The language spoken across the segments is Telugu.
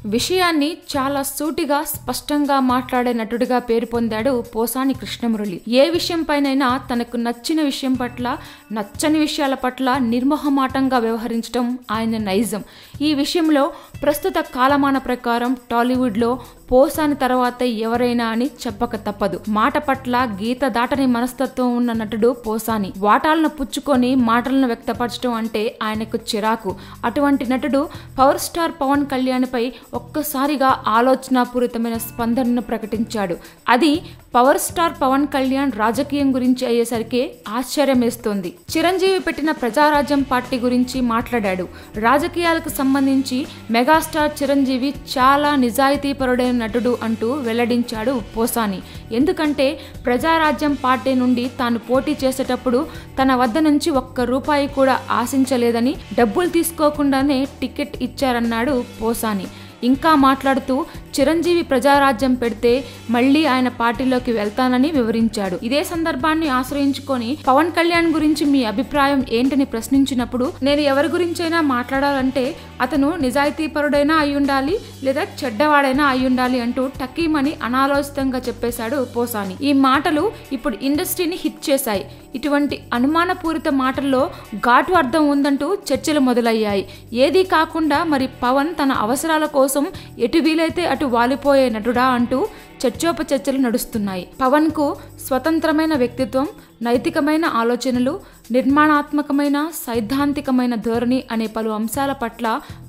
విషయాన్ని చాలా సూటిగా స్పష్టంగా మాట్లాడే నటుడిగా పేరు పొందాడు పోసాని కృష్ణమురళి. ఏ విషయం పైనైనా తనకు నచ్చిన విషయం పట్ల, నచ్చని విషయాల పట్ల నిర్మోహమాటంగా వ్యవహరించడం ఆయన నైజం. ఈ విషయంలో ప్రస్తుత కాలమాన ప్రకారం టాలీవుడ్లో పోసాని తర్వాత ఎవరైనా అని చెప్పక తప్పదు. మాట పట్ల గీత దాటని మనస్తత్వం ఉన్న నటుడు పోసాని. వాటాలను పుచ్చుకొని మాటలను వ్యక్తపరచడం అంటే ఆయనకు చిరాకు. అటువంటి నటుడు పవర్ స్టార్ పవన్ కళ్యాణ్ పై ఒక్కసారిగా ఆలోచనాపూరితమైన స్పందనను ప్రకటించాడు. అది పవర్ స్టార్ పవన్ కళ్యాణ్ రాజకీయం గురించి అయ్యేసరికి ఆశ్చర్యమేస్తోంది. చిరంజీవి పెట్టిన ప్రజారాజ్యం పార్టీ గురించి మాట్లాడాడు. రాజకీయాలకు సంబంధించి మెగాస్టార్ చిరంజీవి చాలా నిజాయితీపరుడైన నటుడు అంటూ వెల్లడించాడు పోసాని. ఎందుకంటే ప్రజారాజ్యం పార్టీ నుండి తాను పోటీ చేసేటప్పుడు తన వద్ద నుంచి ఒక్క రూపాయి కూడా ఆశించలేదని, డబ్బులు తీసుకోకుండానే టికెట్ ఇచ్చారన్నాడు పోసాని. ఇంకా మాట్లాడుతూ చిరంజీవి ప్రజారాజ్యం పెడితే మళ్లీ ఆయన పార్టీలోకి వెళ్తానని వివరించాడు. ఇదే సందర్భాన్ని ఆశ్రయించుకొని పవన్ కళ్యాణ్ గురించి మీ అభిప్రాయం ఏంటని ప్రశ్నించినప్పుడు, నేను ఎవరి గురించైనా మాట్లాడాలంటే అతను నిజాయితీపరుడైనా అయ్యుండాలి లేదా చెడ్డవాడైనా అయ్యుండాలి అంటూ టకీమని అనాలోచితంగా చెప్పేశాడు పోసాని. ఈ మాటలు ఇప్పుడు ఇండస్ట్రీని హిట్ చేశాయి. ఇటువంటి అనుమానపూరిత మాటల్లో ఘాటు అర్థం ఉందంటూ చర్చలు మొదలయ్యాయి. ఏదీ కాకుండా మరి పవన్ తన అవసరాల కోసం ఎటు వీలైతే అటు వాలిపోయే నటుడా అంటూ చర్చోపచర్చలు నడుస్తున్నాయి. పవన్ కు స్వతంత్రమైన వ్యక్తిత్వం, నైతికమైన ఆలోచనలు, నిర్మాణాత్మకమైన సైద్ధాంతికమైన ధోరణి అనే పలు అంశాల పట్ల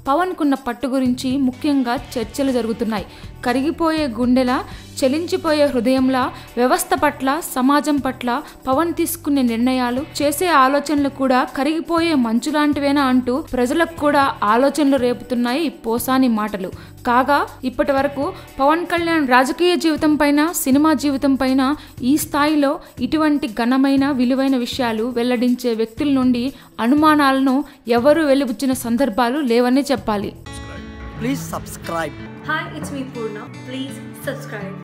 పవన్ కున్న పట్టు గురించి ముఖ్యంగా చర్చలు జరుగుతున్నాయి. కరిగిపోయే గుండెల, చలించిపోయే హృదయంలా వ్యవస్థ పట్ల, సమాజం పట్ల పవన్ తీసుకునే నిర్ణయాలు, చేసే ఆలోచనలు కూడా కరిగిపోయే మంచు లాంటివేనా అంటూ ప్రజలకు కూడా ఆలోచనలు రేపుతున్నాయి పోసాని మాటలు. కాగా ఇప్పటి వరకు పవన్ కళ్యాణ్ రాజకీయ జీవితం పైన, సినిమా జీవితం పైన ఈ స్థాయిలో ఇటువంటి ఘనమైన విలువైన విషయాలు వెల్లడించే వ్యక్తుల నుండి అనుమానాలను ఎవరు వెలిబుచ్చిన సందర్భాలు లేవనే చెప్పాలి. Please subscribe. Hi, it's me Purna. Please subscribe.